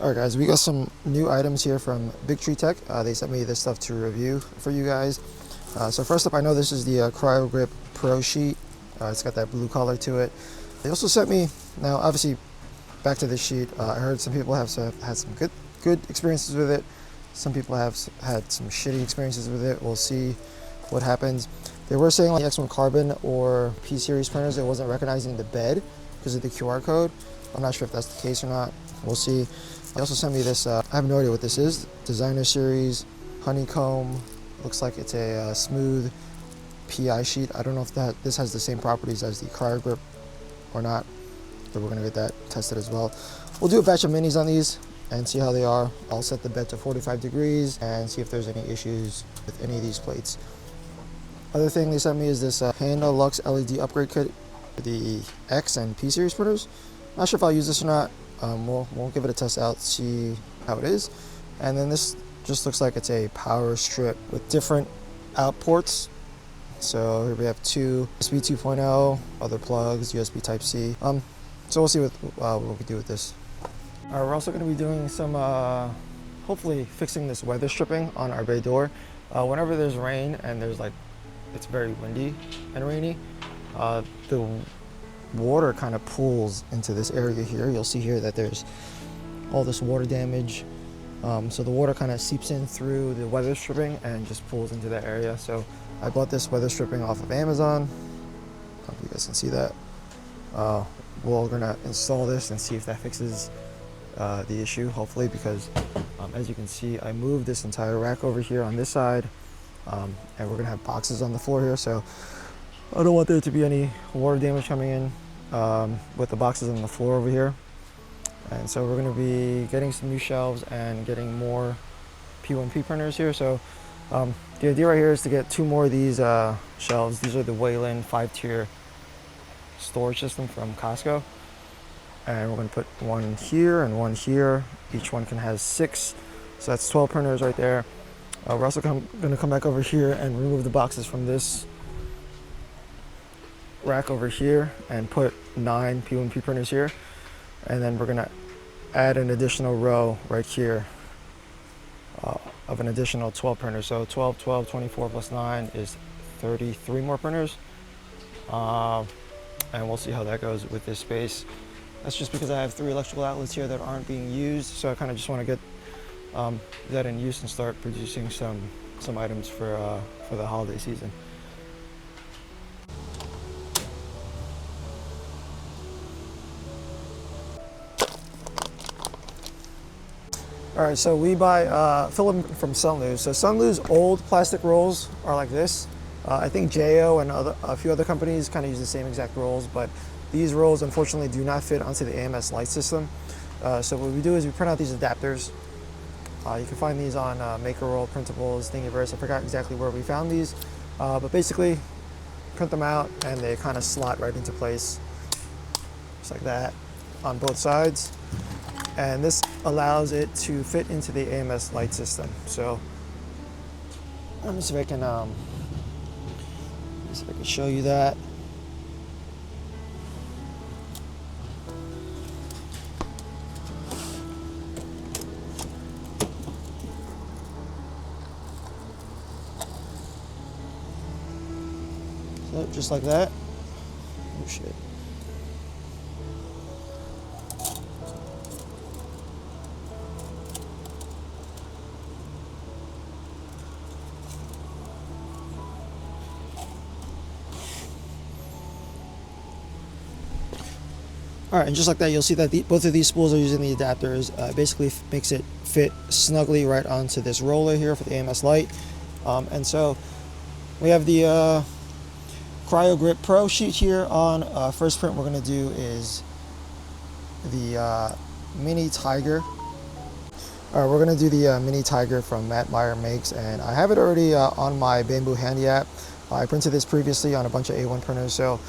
Alright guys, we got some new items here from Biqu Tech. They sent me this stuff to review for you guys. So first up, I know this is the Cryo Grip Pro sheet. It's got that blue color to it. They also sent me, now obviously back to this sheet, I heard some people have had some good experiences with it. Some people have had some shitty experiences with it. We'll see what happens. They were saying like X1 Carbon or P-Series printers, it wasn't recognizing the bed because of the QR code. I'm not sure if that's the case or not. We'll see. They also sent me this, I have no idea what this is, Designer Series Honeycomb. Looks like it's a smooth PI sheet. I don't know if this has the same properties as the Cryo Grip or not, but we're gonna get that tested as well. We'll do a batch of minis on these and see how they are. I'll set the bed to 45 degrees and see if there's any issues with any of these plates. Other thing they sent me is this Panda Lux LED upgrade kit for the X and P series printers. Not sure if I'll use this or not. We'll give it a test out, see how it is. And then this just looks like it's a power strip with different out ports. So here we have two USB 2.0, other plugs, USB Type-C. So we'll see what we can do with this. All right, we're also going to be doing some, hopefully fixing this weather stripping on our bay door. Whenever there's rain and it's very windy and rainy, the water kind of pools into this area here. You'll see here that there's all this water damage. So the water kind of seeps in through the weather stripping and just pools into that area. So I bought this weather stripping off of Amazon. I hope you guys can see that. We're gonna install this and see if that fixes the issue, hopefully, because as you can see, I moved this entire rack over here on this side, and we're gonna have boxes on the floor here. So I don't want there to be any water damage coming in with the boxes on the floor over here. And so we're going to be getting some new shelves and getting more P1P printers here. So the idea right here is to get 2 more of these shelves. These are the Wayland 5-tier storage system from Costco. And we're going to put one here and one here. Each one can have 6. So that's 12 printers right there. We're also going to come back over here and remove the boxes from this rack over here and put 9 P1P printers here, and then we're gonna add an additional row right here of an additional 12 printers. So 12, 12, 24 plus 9 is 33 more printers, and we'll see how that goes with this space. That's just because I have 3 electrical outlets here that aren't being used, so I kind of just want to get that in use and start producing some items for the holiday season. All right, so we buy filament from Sunloose. So Sunloose old plastic rolls are like this. I think JO and a few other companies kind of use the same exact rolls, but these rolls unfortunately do not fit onto the AMS light system. So what we do is we print out these adapters. You can find these on Maker World, Printables, Thingiverse. I forgot exactly where we found these, but basically print them out and they kind of slot right into place, just like that, on both sides. And this allows it to fit into the AMS light system. So let me see if I can show you that. So just like that. Oh shit. All right, and just like that, you'll see that both of these spools are using the adapters. Basically makes it fit snugly right onto this roller here for the AMS light. And so we have the Cryo Grip Pro sheet here on. First print we're gonna do is the Mini Tiger. All right, we're gonna do the Mini Tiger from Matt Meyer Makes, and I have it already on my Bamboo Handy app. I printed this previously on a bunch of A1 printers, so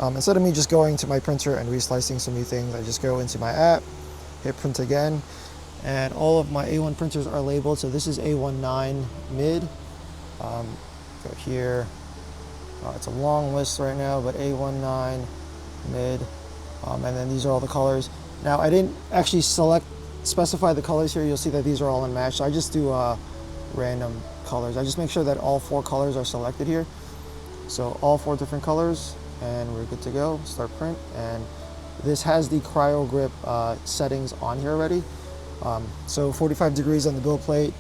instead of me just going to my printer and reslicing some new things, I just go into my app, hit print again, and all of my A1 printers are labeled. So this is A19 mid. Go here. It's a long list right now, but A19 mid, and then these are all the colors. Now I didn't actually select specify the colors here, you'll see that these are all unmatched. So I just do random colors. I just make sure that all 4 colors are selected here. So all 4 different colors, and we're good to go. Start print, and this has the cryo grip settings on here already. So 45 degrees on the build plate,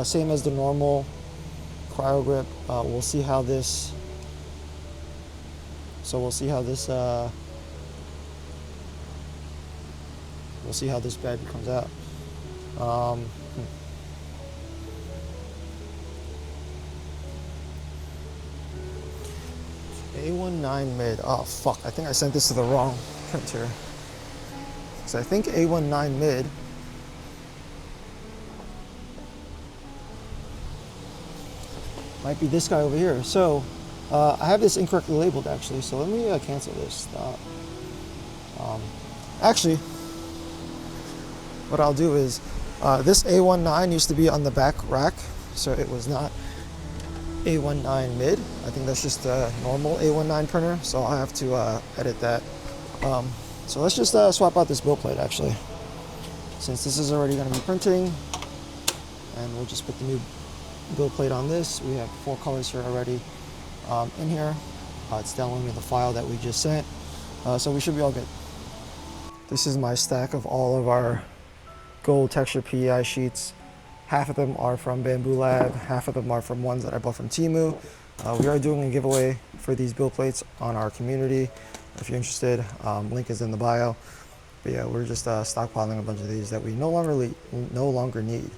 same as the normal cryo grip. We'll see how this. So we'll see how this. We'll see how this bad comes out. A19 mid. Oh fuck! I think I sent this to the wrong printer. So I think A19 mid. Might be this guy over here. So I have this incorrectly labeled actually. So let me cancel this. Stop. Actually, what I'll do is this A19 used to be on the back rack, so it was not A19 mid. I think that's just a normal A19 printer, so I'll have to edit that. So let's just swap out this build plate actually, since this is already going to be printing, and we'll just put the new build plate on this. We have 4 colors here already in here. It's downloading the file that we just sent, so we should be all good. This is my stack of all of our gold texture PEI sheets. Half of them are from Bamboo Lab, half of them are from ones that I bought from Temu. We are doing a giveaway for these build plates on our community. If you're interested, link is in the bio. But yeah, we're just stockpiling a bunch of these that we no longer need.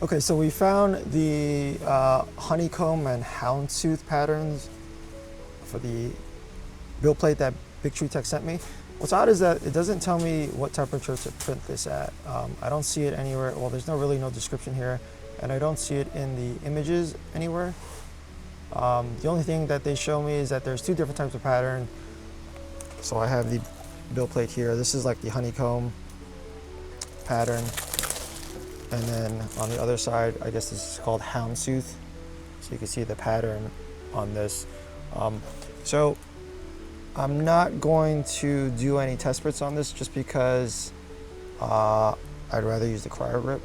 Okay, so we found the honeycomb and houndstooth patterns for the build plate that Biqu Tech sent me. What's odd is that it doesn't tell me what temperature to print this at. I don't see it anywhere. Well, there's really no description here, and I don't see it in the images anywhere. The only thing that they show me is that there's 2 different types of pattern. So I have the build plate here. This is like the honeycomb pattern. And then on the other side, I guess this is called houndstooth. So you can see the pattern on this. So I'm not going to do any test prints on this just because I'd rather use the cryo grip.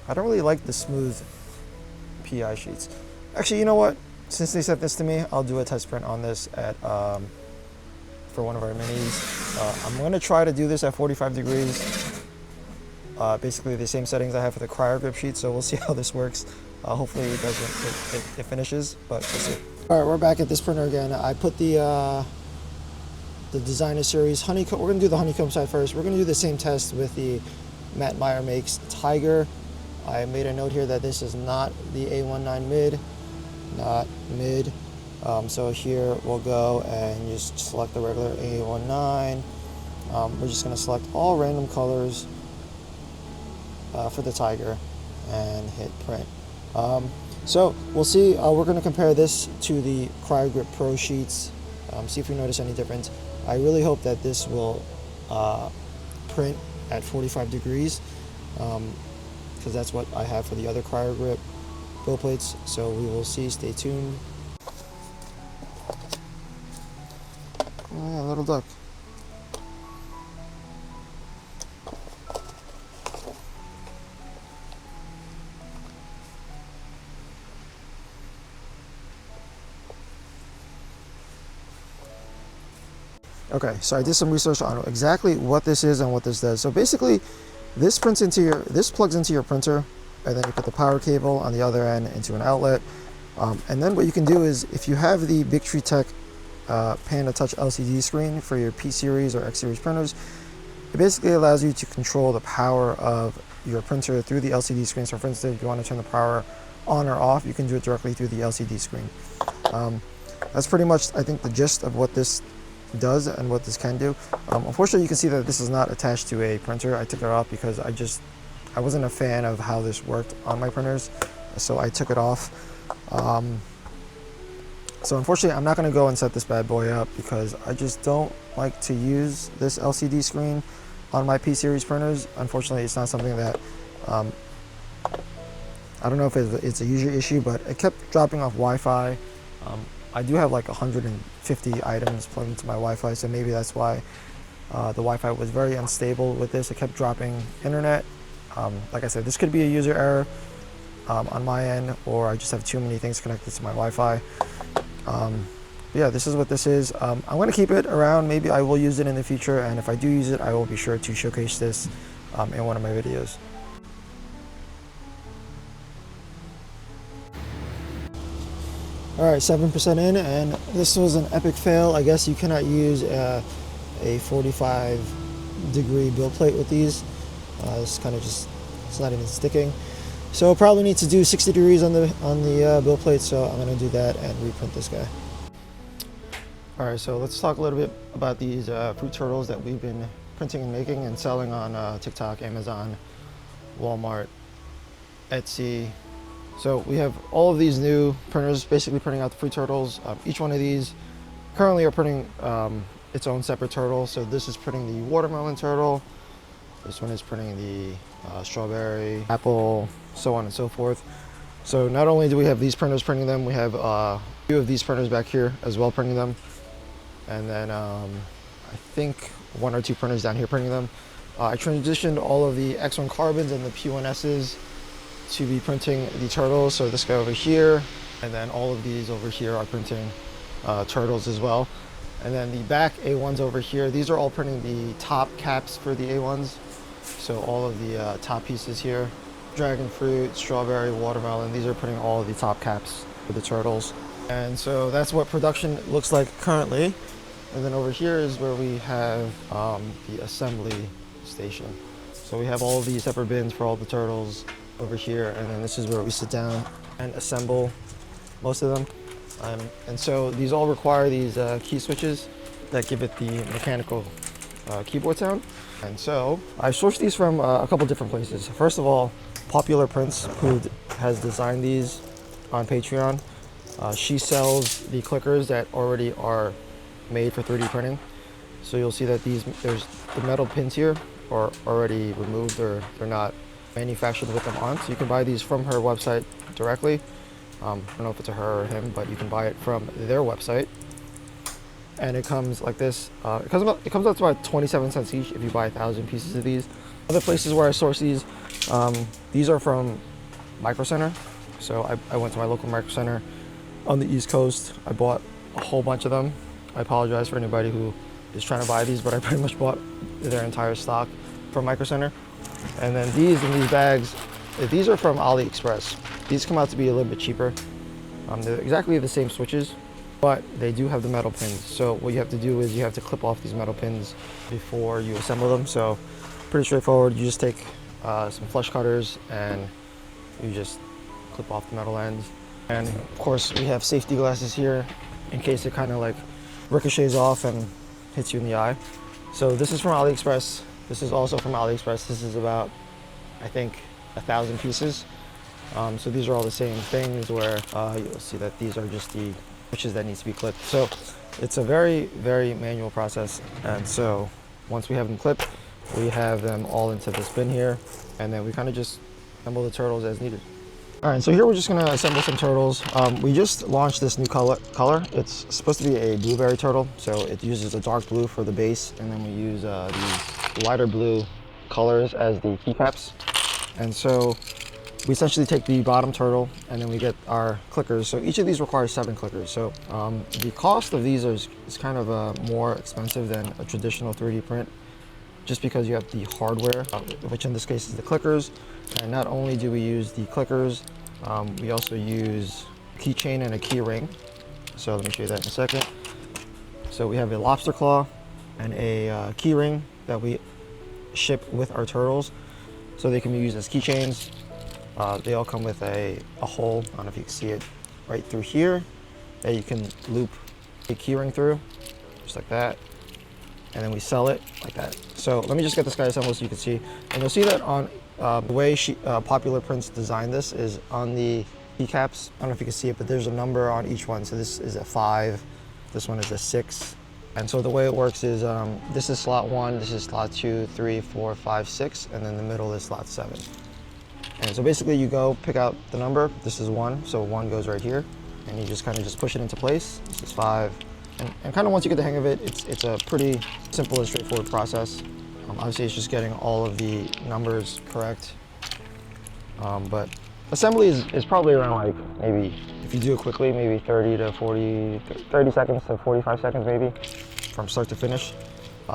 I don't really like the smooth PI sheets. Actually, you know what? Since they sent this to me, I'll do a test print on this at for one of our minis. I'm going to try to do this at 45 degrees. Basically the same settings I have for the cryo grip sheet, so we'll see how this works. Hopefully it doesn't, it finishes, but we'll see. All right, we're back at this printer again. I put the designer series honeycomb. We're going to do the honeycomb side first. We're going to do the same test with the Matt Meyer Makes Tiger. I made a note here that this is not the A19 mid, not mid. So here we'll go and just select the regular A19. We're just going to select all random colors for the Tiger and hit print. So we'll see, we're going to compare this to the Cryo Grip Pro sheets, see if we notice any difference. I really hope that this will print at 45 degrees because that's what I have for the other Cryo Grip build plates. So we will see, stay tuned. Oh yeah, little duck. Okay, so I did some research on exactly what this is and what this does. So basically, this plugs into your printer, and then you put the power cable on the other end into an outlet. And then what you can do is, if you have the Biqu Tech Panda Touch LCD screen for your P series or X series printers, it basically allows you to control the power of your printer through the LCD screen. So for instance, if you want to turn the power on or off, you can do it directly through the LCD screen. That's pretty much, I think, the gist of what this does and what this can do. Unfortunately, you can see that this is not attached to a printer. I took it off because I wasn't a fan of how this worked on my printers, so I took it off. So unfortunately, I'm not going to go and set this bad boy up because I just don't like to use this LCD screen on my P series printers. Unfortunately, it's not something that I don't know if it's a user issue, but it kept dropping off Wi-Fi. I do have like 150 items plugged into my Wi-Fi, so maybe that's why the Wi-Fi was very unstable with this. It kept dropping internet. Like I said, this could be a user error on my end, or I just have too many things connected to my Wi-Fi. Yeah, this is what this is. I'm going to keep it around. Maybe I will use it in the future, and if I do use it, I will be sure to showcase this in one of my videos. All right, 7% in, and this was an epic fail. I guess you cannot use a 45-degree build plate with these. It's kind of just, it's not even sticking. So I'll probably need to do 60 degrees on the build plate, so I'm gonna do that and reprint this guy. All right, so let's talk a little bit about these fruit turtles that we've been printing and making and selling on TikTok, Amazon, Walmart, Etsy. So we have all of these new printers basically printing out the fruit turtles. Each one of these currently are printing its own separate turtle. So this is printing the watermelon turtle. This one is printing the strawberry, apple, so on and so forth. So not only do we have these printers printing them, we have a few of these printers back here as well printing them. And then I think 1 or 2 printers down here printing them. I transitioned all of the X1 carbons and the P1Ss to be printing the turtles. So this guy over here, and then all of these over here are printing turtles as well. And then the back A1s over here, these are all printing the top caps for the A1s. So all of the top pieces here, dragon fruit, strawberry, watermelon, these are putting all of the top caps for the turtles. And so that's what production looks like currently. And then over here is where we have the assembly station. So we have all of these separate bins for all the turtles over here, and then this is where we sit down and assemble most of them. And so these all require these key switches that give it the mechanical keyboard sound. And so I sourced these from a couple different places. First of all, Popular Prints, who has designed these on Patreon. She sells the clickers that already are made for 3D printing. So you'll see that there's the metal pins here are already removed, or they're not manufactured with them on. So you can buy these from her website directly. I don't know if it's a her or him, but you can buy it from their website. And it comes like this. It comes out to about 27 cents each if you buy 1,000 pieces of these. Other places where I source these are from Micro Center. So I went to my local Micro Center on the East Coast. I bought a whole bunch of them. I apologize for anybody who is trying to buy these, but I pretty much bought their entire stock from Micro Center. And then these in these bags, these are from AliExpress. These come out to be a little bit cheaper. They're exactly the same switches, but they do have the metal pins. So what you have to do is you have to clip off these metal pins before you assemble them. So pretty straightforward. You just take some flush cutters and you just clip off the metal ends. And of course we have safety glasses here in case it kind of like ricochets off and hits you in the eye. So this is from AliExpress. This is also from AliExpress. This is about, I think, 1,000 pieces. So these are all the same things where you'll see that these are just the switches that needs to be clipped. So it's a very, very manual process. And so once we have them clipped, we have them all into this bin here, and then we kind of just assemble the turtles as needed. All right, so here we're just gonna assemble some turtles. We just launched this new color. It's supposed to be a blueberry turtle, so it uses a dark blue for the base, and then we use these lighter blue colors as the keycaps. And so we essentially take the bottom turtle, and then we get our clickers. So each of these requires 7 clickers. So the cost of these is kind of more expensive than a traditional 3D print, just because you have the hardware, which in this case is the clickers. And not only do we use the clickers, we also use a keychain and a key ring. So let me show you that in a second. So we have a lobster claw and a key ring that we ship with our turtles, so they can be used as keychains. They all come with a hole, I don't know if you can see it, right through here, that you can loop a key ring through, just like that. And then we sell it like that. So let me just get this guy assembled so you can see. And you'll see that on the way Popular Prints designed this is on the keycaps. I don't know if you can see it, but there's a number on each one. So this is a 5, this one is a 6. And so the way it works is this is slot 1, this is slot 2, 3, 4, 5, 6, and then the middle is slot 7. And so basically you go pick out the number. This is 1, so 1 goes right here, and you just kind of just push it into place. This is 5. And kind of once you get the hang of it, it's a pretty simple and straightforward process. Obviously, it's just getting all of the numbers correct But assembly is probably around like maybe, if you do it quickly, maybe 30 seconds to 45 seconds maybe from start to finish.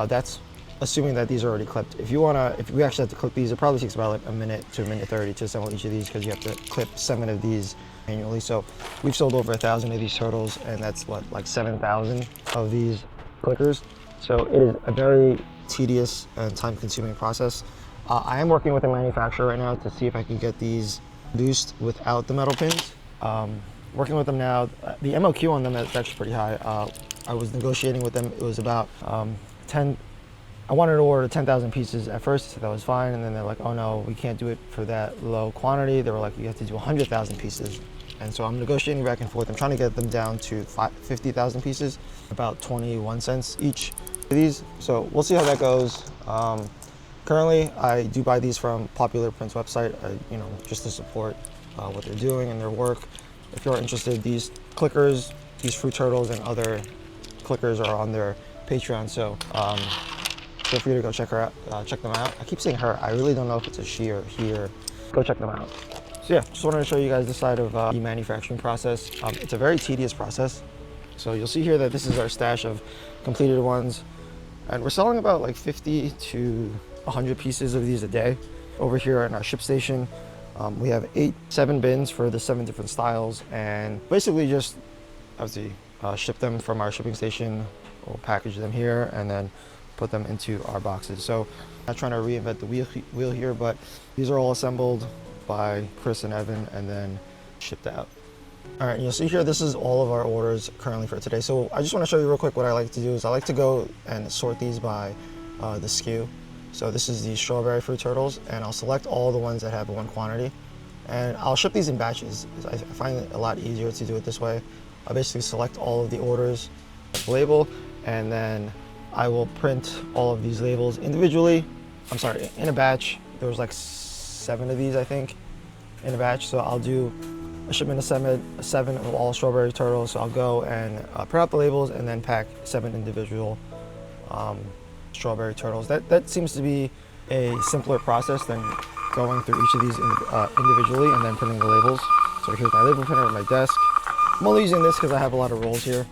That's assuming that these are already clipped. If we actually have to clip these, it probably takes about like a minute to a minute 30 to assemble each of these, because you have to clip 7 of these manually. So we've sold over 1,000 of these turtles, and that's what, like 7,000 of these clickers. So it is a very tedious and time-consuming process. I am working with a manufacturer right now to see if I can get these produced without the metal pins. Working with them now, the MOQ on them is actually pretty high. I was negotiating with them. It was about 10. I wanted to order 10,000 pieces at first, so that was fine. And then they're like, oh no, we can't do it for that low quantity. They were like, you have to do 100,000 pieces. And so I'm negotiating back and forth. I'm trying to get them down to 50,000 pieces, about 21 cents each of these. So we'll see how that goes. Currently, I do buy these from Popular Print's website, just to support what they're doing and their work. If you're interested, these clickers, these fruit turtles and other clickers are on their Patreon. So feel free to go check them out. I keep saying her. I really don't know if it's a she or he. Go check them out. So yeah, just wanted to show you guys the side of the manufacturing process. It's a very tedious process. So you'll see here that this is our stash of completed ones, and we're selling about like 50 to 100 pieces of these a day. Over here in our ship station, we have 7 bins for the 7 different styles, and basically just obviously ship them from our shipping station. We'll package them here and then put them into our boxes. So I'm not trying to reinvent the wheel here, but these are all assembled by Chris and Evan and then shipped out. All right, you'll see here, this is all of our orders currently for today. So I just want to show you real quick what I like to do is I like to go and sort these by the SKU. So this is the strawberry fruit turtles, and I'll select all the ones that have 1 quantity, and I'll ship these in batches. I find it a lot easier to do it this way. I basically select all of the orders, label, and then I will print all of these labels individually. I'm sorry, in a batch. There was like 7 of these, I think, in a batch. So I'll do a shipment of 7 of all strawberry turtles. So I'll go and print out the labels and then pack 7 individual strawberry turtles. That seems to be a simpler process than going through each of these individually and then printing the labels. So here's my label printer at my desk. I'm only using this because I have a lot of rolls here.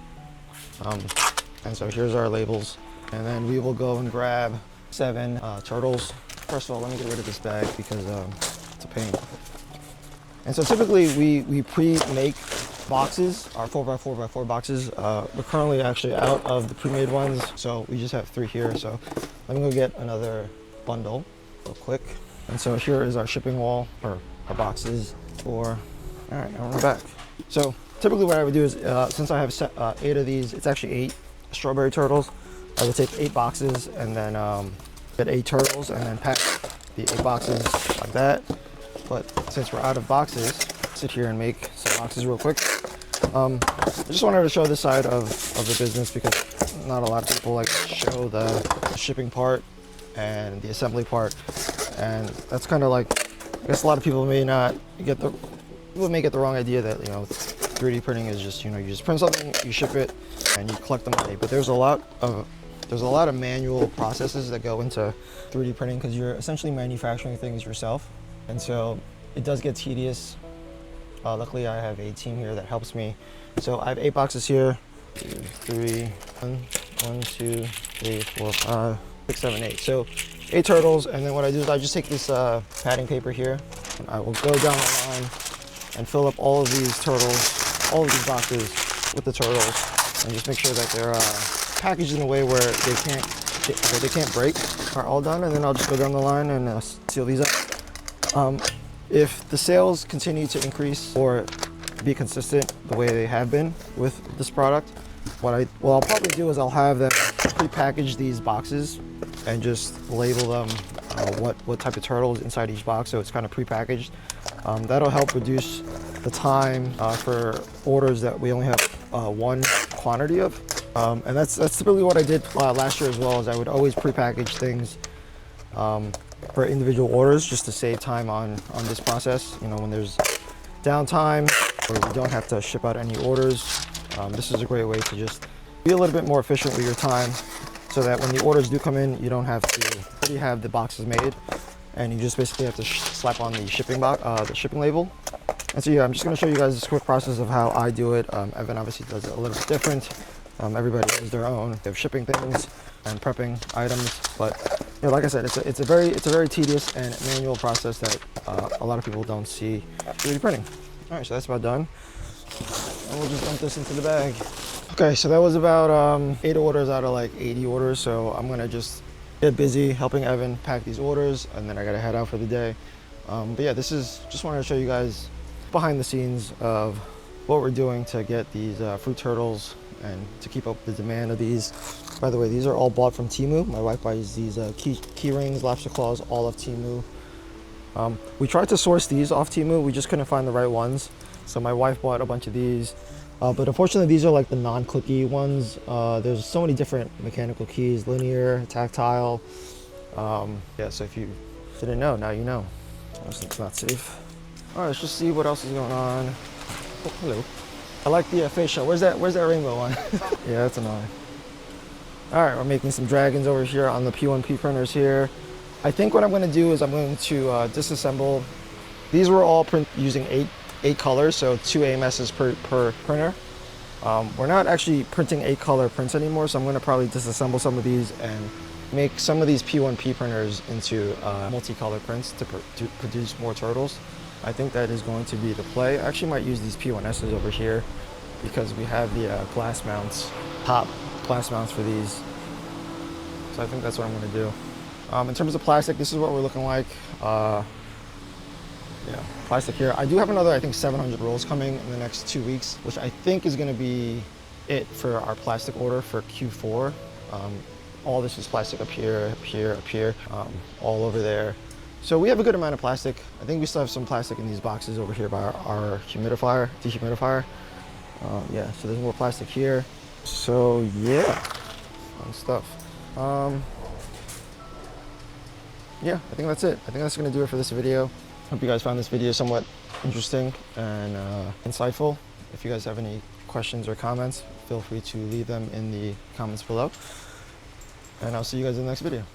And so here's our labels. And then we will go and grab 7 turtles. First of all, let me get rid of this bag because it's a pain. And so typically we pre-make boxes, our 4x4x4 boxes. We're currently actually out of the pre-made ones, so we just have 3 here. So let me go get another bundle real quick. And so here is our shipping wall, or our boxes for, all right, now we're back. So typically what I would do is, since I have 8 of these, it's actually 8 strawberry turtles. I would take 8 boxes and then get 8 turtles and then pack the 8 boxes like that. But since we're out of boxes, sit here and make some boxes real quick. I just wanted to show this side of the business because not a lot of people like to show the shipping part and the assembly part. And that's kind of like, I guess a lot of people may not get the, people may get the wrong idea that, 3D printing is just, you just print something, you ship it, and you collect the money. But there's a lot of manual processes that go into 3D printing because you're essentially manufacturing things yourself. And so it does get tedious. Luckily, I have a team here that helps me. So I have 8 boxes here. 2, 3, 1, 2, 3, 4, 5, 6, 7, 8. So 8 turtles, and then what I do is I just take this padding paper here, and I will go down the line and fill up all of these turtles, all of these boxes with the turtles, and just make sure that they're packaged in a way where they can't break. Are all done, and then I'll just go down the line and seal these up. If the sales continue to increase or be consistent the way they have been with this product, what I'll probably do is I'll have them pre-package these boxes and just label them what type of turtle is inside each box, so it's kind of pre-packaged. That'll help reduce the time for orders that we only have 1 quantity of. And that's typically what I did last year as well, is I would always pre-package things for individual orders just to save time on this process. When there's downtime or we don't have to ship out any orders, this is a great way to just be a little bit more efficient with your time so that when the orders do come in, you don't have to already have the boxes made and you just basically have to slap on the shipping box, the shipping label. And so yeah, I'm just going to show you guys this quick process of how I do it. Evan obviously does it a little bit different. Everybody has their own. They have shipping things and prepping items, but you know, like I said, it's a very tedious and manual process that a lot of people don't see 3D printing. All right, so that's about done. And we'll just dump this into the bag. Okay, so that was about 8 orders out of like 80 orders. So I'm gonna just get busy helping Evan pack these orders, and then I gotta head out for the day. But yeah, just wanted to show you guys behind the scenes of what we're doing to get these fruit turtles and to keep up the demand of these. By the way, these are all bought from Temu. My wife buys these key rings, lobster claws, all of Temu. We tried to source these off Temu. We just couldn't find the right ones. So my wife bought a bunch of these. But unfortunately, these are like the non-clicky ones. There's so many different mechanical keys, linear, tactile. Yeah, so if you didn't know, now you know. It's not safe. All right, let's just see what else is going on. Oh, hello. I like the face shot. Where's that rainbow one? Yeah, that's annoying. All right, we're making some dragons over here on the P1P printers here. I think what I'm going to do is I'm going to disassemble. These were all print using eight colors, so 2 AMSs per printer. We're not actually printing 8 color prints anymore, so I'm going to probably disassemble some of these and make some of these P1P printers into multicolor prints to produce more turtles. I think that is going to be the play. I actually might use these P1Ss over here because we have the glass mounts, top glass mounts for these. So I think that's what I'm going to do. In terms of plastic, this is what we're looking like. Yeah, plastic here. I do have another, I think, 700 rolls coming in the next 2 weeks, which I think is going to be it for our plastic order for Q4. All this is plastic up here, up here, up here, all over there. So we have a good amount of plastic. I think we still have some plastic in these boxes over here by our humidifier, dehumidifier. Yeah, so there's more plastic here. So yeah, fun stuff. Yeah, I think that's it. I think that's gonna do it for this video. Hope you guys found this video somewhat interesting and insightful. If you guys have any questions or comments, feel free to leave them in the comments below. And I'll see you guys in the next video.